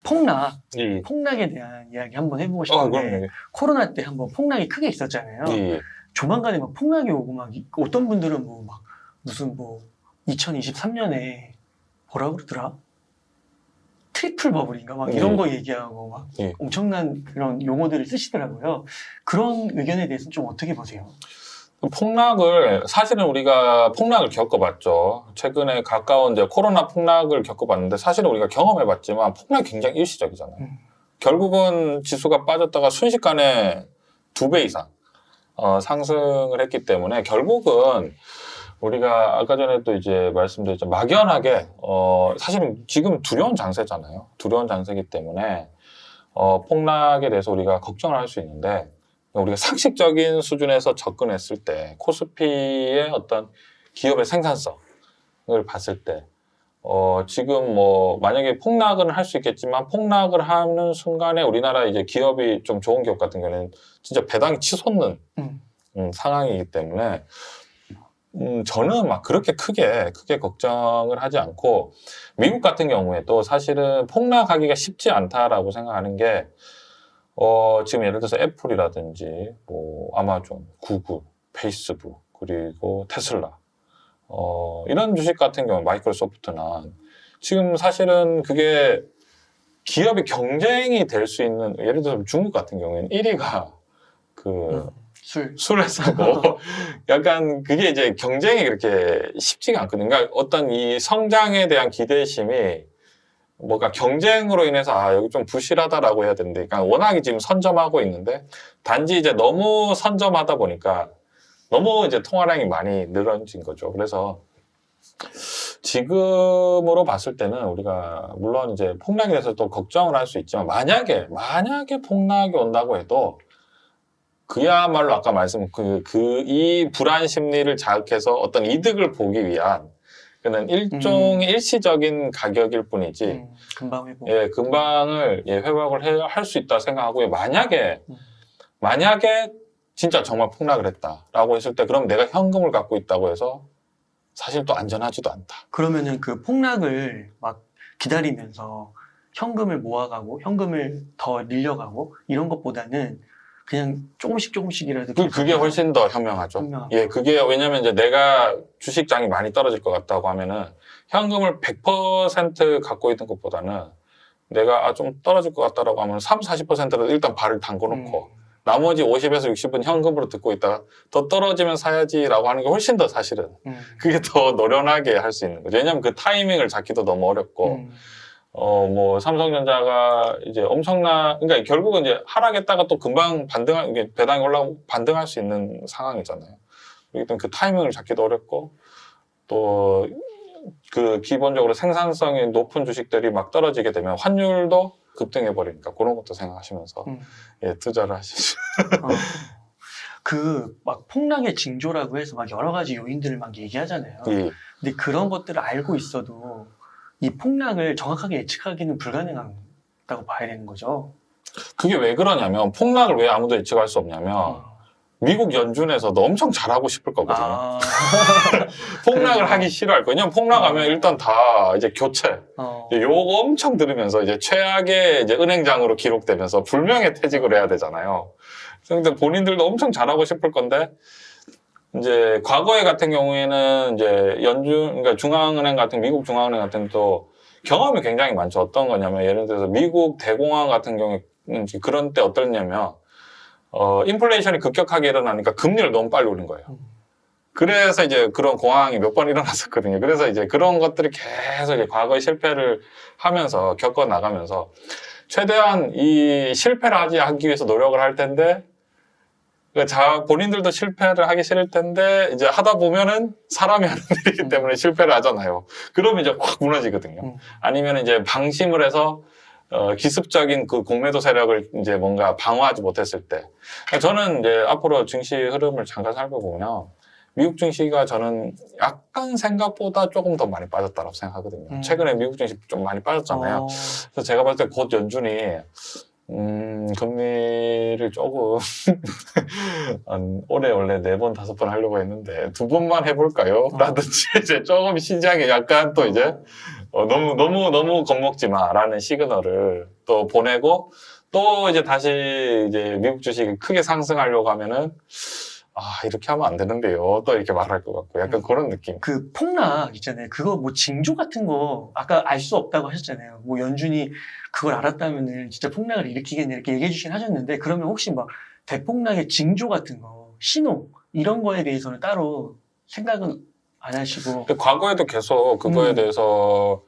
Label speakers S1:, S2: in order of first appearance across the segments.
S1: 폭락,
S2: 예.
S1: 폭락에 대한 이야기 한번 해보고
S2: 아,
S1: 싶은데
S2: 그럼요.
S1: 코로나 때 한번 폭락이 크게 있었잖아요.
S2: 예.
S1: 조만간에 막 폭락이 오고 막 어떤 분들은 뭐 막 무슨 뭐 2023년에 뭐라 그러더라? 트리플 버블인가 막 이런
S2: 예.
S1: 거 얘기하고 막
S2: 예.
S1: 엄청난 그런 용어들을 쓰시더라고요. 그런 의견에 대해서는 좀 어떻게 보세요?
S2: 폭락을 사실은 우리가 폭락을 겪어봤죠. 최근에 가까운 이제 코로나 폭락을 겪어봤는데 사실은 우리가 경험해봤지만 폭락이 굉장히 일시적이잖아요. 결국은 지수가 빠졌다가 순식간에 2배 이상 상승을 했기 때문에 결국은 우리가 아까 전에도 이제 말씀드렸죠. 막연하게 사실은 지금 두려운 장세잖아요. 두려운 장세이기 때문에 폭락에 대해서 우리가 걱정을 할 수 있는데 우리가 상식적인 수준에서 접근했을 때 코스피의 어떤 기업의 생산성을 봤을 때 지금 뭐 만약에 폭락은 할 수 있겠지만 폭락을 하는 순간에 우리나라 이제 기업이 좀 좋은 기업 같은 경우에는 진짜 배당이 치솟는 상황이기 때문에 저는 막 그렇게 크게 걱정을 하지 않고 미국 같은 경우에도 사실은 폭락하기가 쉽지 않다라고 생각하는 게 지금 예를 들어서 애플이라든지 뭐 아마존, 구글, 페이스북 그리고 테슬라 이런 주식 같은 경우 마이크로소프트나 지금 사실은 그게 기업이 경쟁이 될 수 있는 예를 들어서 중국 같은 경우에는 1위가 그 술 회사고 약간 그게 이제 경쟁이 그렇게 쉽지가 않거든요. 그러니까 어떤 이 성장에 대한 기대심이 뭔가 경쟁으로 인해서 여기 좀 부실하다라고 해야 되는데 그러니까 워낙에 지금 선점하고 있는데 단지 이제 너무 선점하다 보니까 너무 이제 통화량이 많이 늘어진 거죠. 그래서 지금으로 봤을 때는 우리가 물론 이제 폭락에 대해서 또 걱정을 할 수 있지만 만약에 폭락이 온다고 해도 그야말로 아까 말씀 이 불안 심리를 자극해서 어떤 이득을 보기 위한 그는 일종의 일시적인 가격일 뿐이지
S1: 금방 회복.
S2: 예, 금방을 회복을 할 수 있다 생각하고요. 만약에 진짜 정말 폭락을 했다라고 했을 때 그럼 내가 현금을 갖고 있다고 해서 사실 또 안전하지도 않다.
S1: 그러면은 그 폭락을 막 기다리면서 현금을 모아가고 현금을 더 늘려가고 이런 것보다는 그냥 조금씩이라도
S2: 그게 훨씬 더 현명하죠. 예, 그게 왜냐면 이제 내가 주식장이 많이 떨어질 것 같다고 하면은 현금을 100% 갖고 있는 것보다는 내가 좀 떨어질 것 같다라고 하면 30-40%를 일단 발을 담궈 놓고 나머지 50에서 60은 현금으로 듣고 있다가 더 떨어지면 사야지라고 하는 게 훨씬 더 사실은 그게 더 노련하게 할 수 있는 거죠. 왜냐면 그 타이밍을 잡기도 너무 어렵고 뭐 삼성전자가 이제 그러니까 결국은 이제 하락했다가 또 금방 배당이 올라가고 반등할 수 있는 상황이잖아요. 그렇기 때문에 그 타이밍을 잡기도 어렵고 또 그 기본적으로 생산성이 높은 주식들이 막 떨어지게 되면 환율도 급등해 버리니까 그런 것도 생각하시면서 예, 투자를 하시죠.
S1: 그 막 폭락의 징조라고 해서 막 여러 가지 요인들을 막 얘기하잖아요.
S2: 예.
S1: 근데 그런 것들을 알고 있어도 이 폭락을 정확하게 예측하기는 불가능하다고 봐야 되는 거죠.
S2: 그게 왜 그러냐면 폭락을 왜 아무도 예측할 수 없냐면 미국 연준에서도 엄청 잘하고 싶을 거거든요. 폭락을 하기 싫어할 거예요. 왜냐면 폭락하면 일단 다 이제 교체, 요거 엄청 들으면서 이제 최악의 이제 은행장으로 기록되면서 불명예 퇴직을 해야 되잖아요. 근데 본인들도 엄청 잘하고 싶을 건데 이제 과거에 같은 경우에는 이제 그러니까 중앙은행 같은 미국 중앙은행 같은 또 경험이 굉장히 많죠. 어떤 거냐면 예를 들어서 미국 대공황 같은 경우에는 그런 때 어떠냐면 인플레이션이 급격하게 일어나니까 금리를 너무 빨리 올린 거예요. 그래서 이제 그런 공황이 몇 번 일어났었거든요. 그래서 이제 그런 것들이 계속 이제 과거의 실패를 하면서 겪어 나가면서 최대한 이 실패를 하기 위해서 노력을 할 텐데 그러니까 본인들도 실패를 하기 싫을 텐데 이제 하다 보면은 사람이 하는 일이기 때문에 실패를 하잖아요. 그러면 이제 확 무너지거든요. 아니면 이제 방심을 해서 기습적인 그 공매도 세력을 이제 뭔가 방어하지 못했을 때. 저는 이제 앞으로 증시 흐름을 잠깐 살펴보면 미국 증시가 저는 약간 생각보다 조금 더 많이 빠졌다고 생각하거든요. 최근에 미국 증시 좀 많이 빠졌잖아요. 그래서 제가 봤을 때 곧 연준이 금리를 조금 올해 원래 4번, 5번 하려고 했는데 2번만 해볼까요? 라든지 이제 조금 시장에 약간 또 이제 너무 겁먹지 마라는 시그널을 또 보내고 또 이제 다시 이제 미국 주식이 크게 상승하려고 하면은 이렇게 하면 안 되는데요. 또 이렇게 말할 것 같고 약간 그런 느낌.
S1: 그 폭락 있잖아요. 그거 뭐 징조 같은 거 아까 알 수 없다고 하셨잖아요. 뭐 연준이 그걸 알았다면은 진짜 폭락을 일으키겠네 이렇게 얘기해 주긴 하셨는데 그러면 혹시 막 대폭락의 징조 같은 거, 신호 이런 거에 대해서는 따로 생각은 안 하시고
S2: 근데 과거에도 계속 그거에 대해서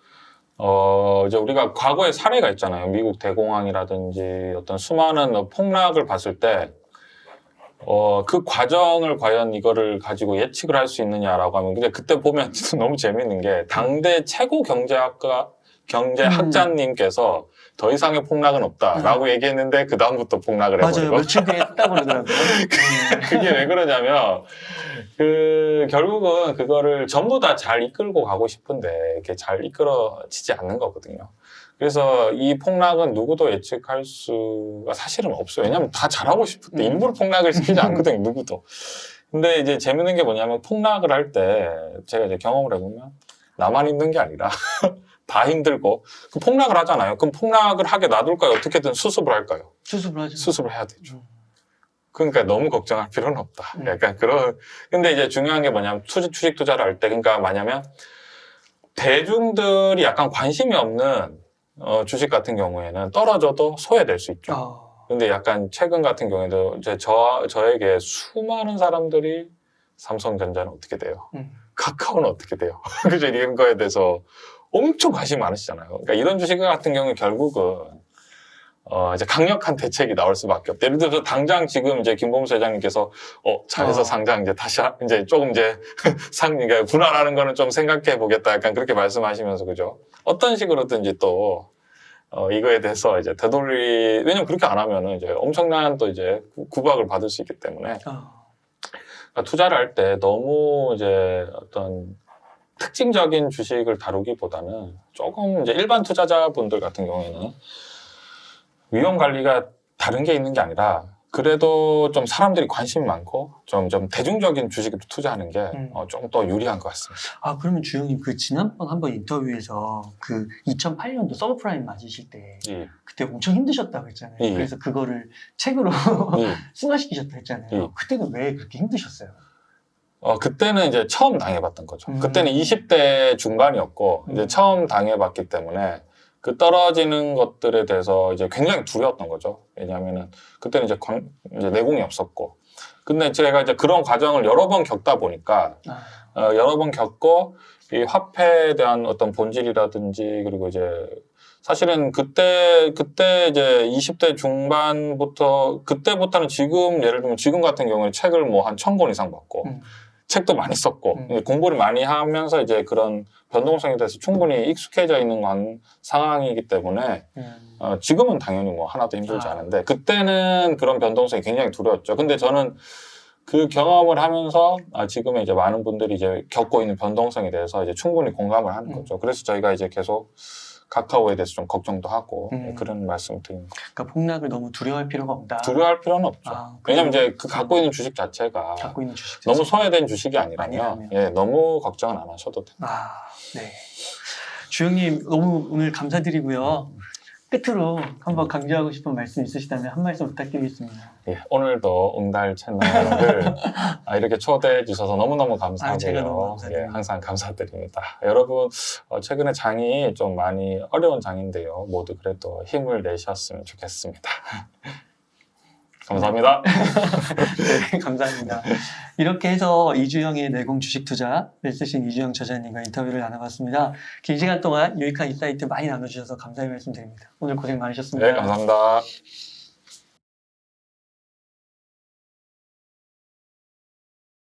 S2: 이제 우리가 과거에 사례가 있잖아요. 미국 대공황이라든지 어떤 수많은 폭락을 봤을 때 그 과정을 과연 이거를 가지고 예측을 할 수 있느냐라고 하면 근데 그때 보면 너무 재밌는 게 당대 최고 경제학자님께서 더 이상의 폭락은 없다라고 얘기했는데 그 다음부터 폭락을
S1: 맞아요.
S2: 해버리고
S1: 며칠 뒤에 했다고 그러더라고요.
S2: 그게 왜 그러냐면 결국은 그거를 전부 다 잘 이끌고 가고 싶은데 이렇게 잘 이끌어지지 않는 거거든요. 그래서 이 폭락은 누구도 예측할 수가 사실은 없어요. 왜냐하면 다 잘하고 싶은데 일부러 폭락을 시키지 않거든요. 누구도. 근데 이제 재밌는 게 뭐냐면 폭락을 할 때 제가 이제 경험을 해보면 나만 힘든 게 아니라 다 힘들고 그 폭락을 하잖아요. 그럼 폭락을 하게 놔둘까요? 어떻게든 수습을 할까요?
S1: 수습을 하죠.
S2: 수습을 해야 되죠. 그러니까 너무 걱정할 필요는 없다. 약간 근데 이제 중요한 게 뭐냐면 주식 투자를 할 때 그러니까 뭐냐면 대중들이 약간 관심이 없는 주식 같은 경우에는 떨어져도 소외될 수 있죠. 근데 약간 최근 같은 경우에도 이제 저에게 수많은 사람들이 삼성전자는 어떻게 돼요? 카카오는 어떻게 돼요? 그죠? 이런 거에 대해서 엄청 관심이 많으시잖아요. 그러니까 이런 주식 같은 경우는 결국은 이제 강력한 대책이 나올 수밖에 없다. 예를 들어서 당장 지금 이제 김범수 회장님께서 잘해서 상장 이제 다시 이제 조금 이제 그러니까 분할하는 거는 좀 생각해 보겠다. 약간 그렇게 말씀하시면서 그죠? 어떤 식으로든지 또 이거에 대해서 이제 왜냐면 그렇게 안 하면은 이제 엄청난 또 이제 구박을 받을 수 있기 때문에 그러니까 투자를 할 때 너무 이제 어떤 특징적인 주식을 다루기보다는 조금 이제 일반 투자자분들 같은 경우에는 위험 관리가 다른 게 있는 게 아니라 그래도 좀 사람들이 관심이 많고 좀 대중적인 주식에 투자하는 게 좀 더 유리한 것 같습니다.
S1: 그러면 주영님 그 지난번 한번 인터뷰에서 그 2008년도 서브프라임 맞으실 때
S2: 예.
S1: 그때 엄청 힘드셨다고 했잖아요.
S2: 예.
S1: 그래서 그거를 책으로
S2: 예.
S1: 승화시키셨다고 했잖아요.
S2: 예.
S1: 그때는 왜 그렇게 힘드셨어요?
S2: 그때는 이제 처음 당해봤던 거죠. 그때는 20대 중반이었고 이제 처음 당해봤기 때문에 그 떨어지는 것들에 대해서 이제 굉장히 두려웠던 거죠. 왜냐하면은 그때는 이제 내공이 없었고, 근데 제가 이제 그런 과정을 여러 번 겪다 보니까 여러 번 겪고 이 화폐에 대한 어떤 본질이라든지 그리고 이제 사실은 그때 이제 20대 중반부터 그때부터는 지금 예를 들면 지금 같은 경우에 책을 뭐 한 1000권 이상 봤고. 책도 많이 썼고 공부를 많이 하면서 이제 그런 변동성에 대해서 충분히 익숙해져 있는 상황이기 때문에 지금은 당연히 뭐 하나도 힘들지 않은데 그때는 그런 변동성이 굉장히 두려웠죠. 근데 저는 그 경험을 하면서 지금의 이제 많은 분들이 이제 겪고 있는 변동성에 대해서 이제 충분히 공감을 하는 거죠. 그래서 저희가 이제 계속 카카오에 대해서 좀 걱정도 하고 그런 말씀을 드립니다.
S1: 그러니까 폭락을 너무 두려워할 필요가 없다.
S2: 두려워할 필요는 없죠. 왜냐면 이제 그 갖고 있는 주식 자체가 너무 소외된 주식이 아니라면 너무 걱정은 안 하셔도 됩니다.
S1: 네. 주영님 너무 오늘 감사드리고요. 끝으로 한번 강조하고 싶은 말씀 있으시다면 한 말씀 부탁드리겠습니다.
S2: 예, 오늘도 응달 채널을 이렇게 초대해 주셔서 너무너무 감사하고요.
S1: 제가 너무 감사드립니다.
S2: 항상 감사드립니다. 여러분 최근에 장이 좀 많이 어려운 장인데요. 모두 그래도 힘을 내셨으면 좋겠습니다. 감사합니다.
S1: 네, 감사합니다. 이렇게 해서 이주영의 내공 주식 투자를 쓰신 이주영 저자님과 인터뷰를 나눠봤습니다. 긴 시간 동안 유익한 인사이트 많이 나눠주셔서 감사의 말씀드립니다. 오늘 고생 많으셨습니다.
S2: 네, 감사합니다.